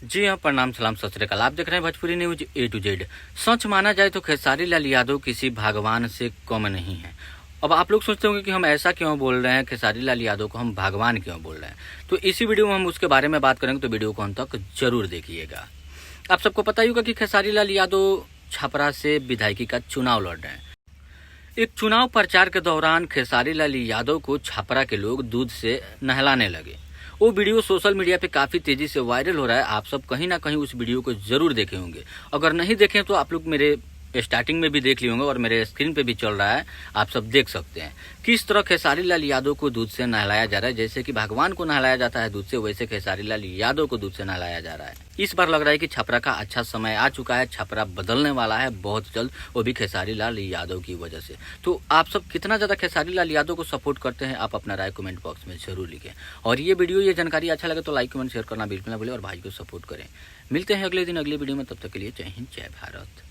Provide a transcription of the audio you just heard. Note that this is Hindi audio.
जी हाँ, प्रणाम सलाम सत श्री अकाल। आप देख रहे हैं Bhojpuri news A to Z। सच माना जाए तो खेसारी लाल यादव किसी भगवान से कम नहीं है। अब आप लोग सोचते होंगे कि हम ऐसा क्यों बोल रहे हैं, खेसारी लाल यादव को हम भगवान क्यों बोल रहे हैं। तो इसी वीडियो में हम उसके बारे में बात करेंगे, तो वीडियो को अंत तक जरूर देखिएगा। आप सबको पता ही होगा कि खेसारी लाल यादव छपरा से विधायकी का चुनाव लड़ रहे हैं। एक चुनाव प्रचार के दौरान खेसारी लाल यादव को छपरा के लोग दूध से नहलाने लगे। वो वीडियो सोशल मीडिया पे काफी तेजी से वायरल हो रहा है। आप सब कहीं ना कहीं उस वीडियो को जरूर देखे होंगे। अगर नहीं देखें तो आप लोग मेरे स्टार्टिंग में भी देख लिए होंगे और मेरे स्क्रीन पे भी चल रहा है, आप सब देख सकते हैं किस तरह खेसारी लाल यादव को दूध से नहलाया जा रहा है। जैसे कि भगवान को नहलाया जाता है दूध से, वैसे खेसारी लाल यादव को दूध से नहलाया जा रहा है। इस बार लग रहा है कि छपरा का अच्छा समय आ चुका है, छपरा बदलने वाला है बहुत जल्द, वो भी खेसारी लाल यादव की वजह से। तो आप सब कितना ज्यादा खेसारी लाल यादव को सपोर्ट करते हैं, आप अपना राय कमेंट बॉक्स में जरूर लिखें। और ये वीडियो, ये जानकारी अच्छा लगे तो लाइक कमेंट शेयर करना बिल्कुल ना भूलें और भाई को सपोर्ट करें। मिलते हैं अगले दिन अगले वीडियो में, तब तक के लिए जय हिंद जय भारत।